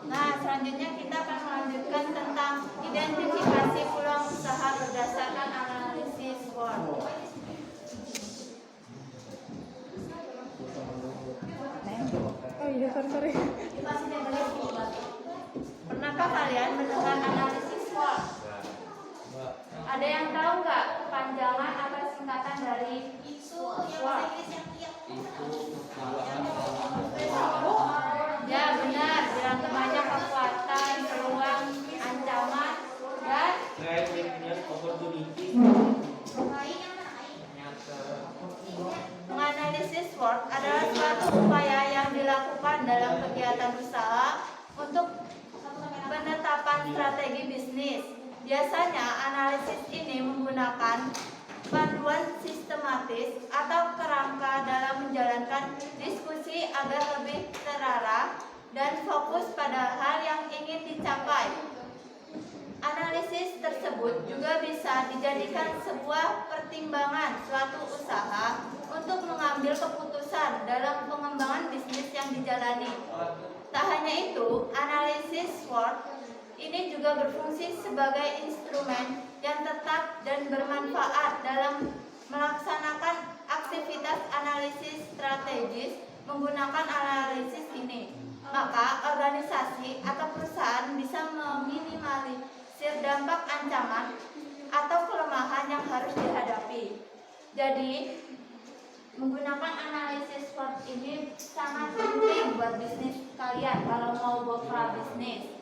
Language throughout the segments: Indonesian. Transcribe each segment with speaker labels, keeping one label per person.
Speaker 1: Nah, selanjutnya kita akan melanjutkan tentang identifikasi peluang usaha berdasarkan analisis SWOT.
Speaker 2: Oh iya, sorry.
Speaker 1: Pernahkah kalian mendengar analisis SWOT? Ada yang tahu nggak panjangan atau singkatan dari SWOT? Ya benar, dirangkumannya kekuatan, peluang, ancaman, dan menganalisis SWOT adalah suatu upaya yang dilakukan dalam kegiatan usaha untuk penetapan strategi bisnis. Biasanya analisis ini menggunakan panduan sistematis atau kerangka dalam menjalankan diskusi agar lebih terarah dan fokus pada hal yang ingin dicapai. Analisis tersebut juga bisa dijadikan sebuah pertimbangan suatu usaha untuk mengambil keputusan dalam pengembangan bisnis yang dijalani. Tak hanya itu, analisis SWOT ini juga berfungsi sebagai instrumen yang tetap dan bermanfaat dalam melaksanakan aktivitas analisis strategis. Menggunakan analisis ini, maka organisasi atau perusahaan bisa meminimalisir dampak ancaman atau kelemahan yang harus dihadapi. Jadi, menggunakan analisis SWOT ini sangat penting buat bisnis kalian kalau mau buka bisnis.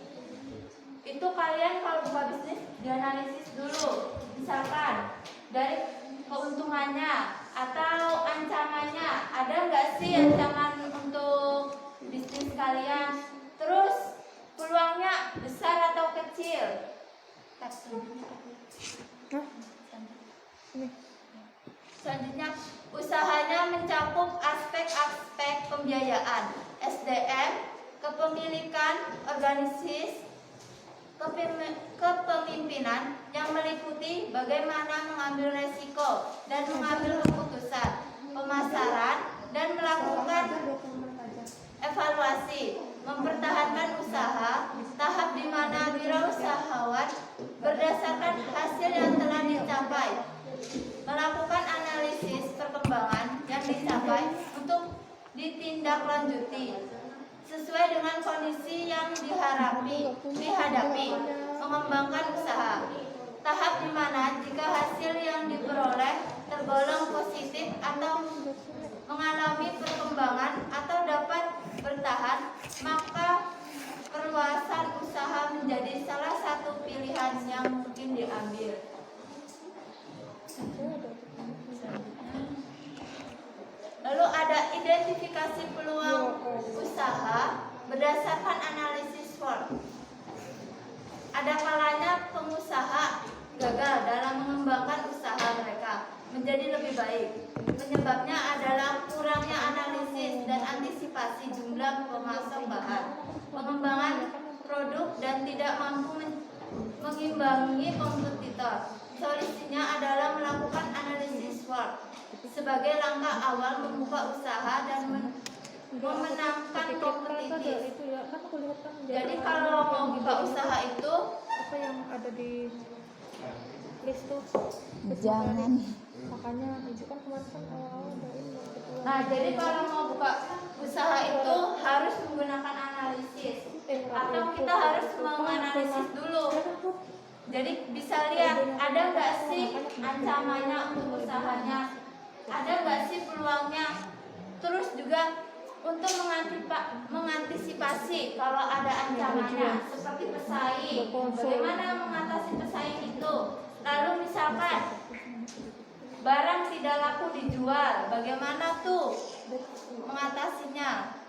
Speaker 1: Itu kalian kalau buka bisnis dianalisis dulu, misalkan dari keuntungannya atau ancamannya, ada nggak sih ancaman untuk bisnis kalian, terus peluangnya besar atau kecil. Selanjutnya, usahanya mencakup aspek-aspek pembiayaan, SDM, kepemilikan, organisasi, kepemimpinan yang meliputi bagaimana mengambil resiko dan mengambil keputusan, pemasaran, dan melakukan evaluasi, mempertahankan usaha, tahap di mana wirausahawan berdasarkan hasil yang telah dicapai, melakukan analisis perkembangan yang dicapai untuk ditindaklanjuti sesuai dengan kondisi yang dihadapi, mengembangkan usaha. Tahap di mana jika hasil yang diperoleh tergolong positif atau mengalami perkembangan atau dapat bertahan, maka perluasan usaha menjadi salah satu pilihan yang mungkin diambil. Lalu ada identifikasi peluang usaha berdasarkan analisis SWOT. Ada kalanya pengusaha gagal dalam mengembangkan usaha mereka menjadi lebih baik. Penyebabnya adalah kurangnya analisis dan antisipasi jumlah pemasok bahan, pengembangan produk, dan tidak mampu mengimbangi kompetitor. Solusinya adalah melakukan analisis SWOT sebagai langkah awal membuka usaha dan memenangkan kompetitif. Jadi kalau mau buka usaha itu
Speaker 2: apa yang ada di list tuh
Speaker 3: jangan,
Speaker 2: makanya tunjukkan kemarin kan awal-awal ada ini.
Speaker 1: Nah, jadi kalau mau buka usaha itu harus menggunakan analisis atau kita harus menganalisis dulu. Jadi bisa lihat ada nggak sih ancamannya untuk usahanya, ada nggak sih peluangnya. Terus juga untuk mengantisipasi kalau ada ancamannya seperti pesaing, bagaimana mengatasi pesaing itu. Lalu misalkan barang tidak laku dijual, bagaimana tuh mengatasinya.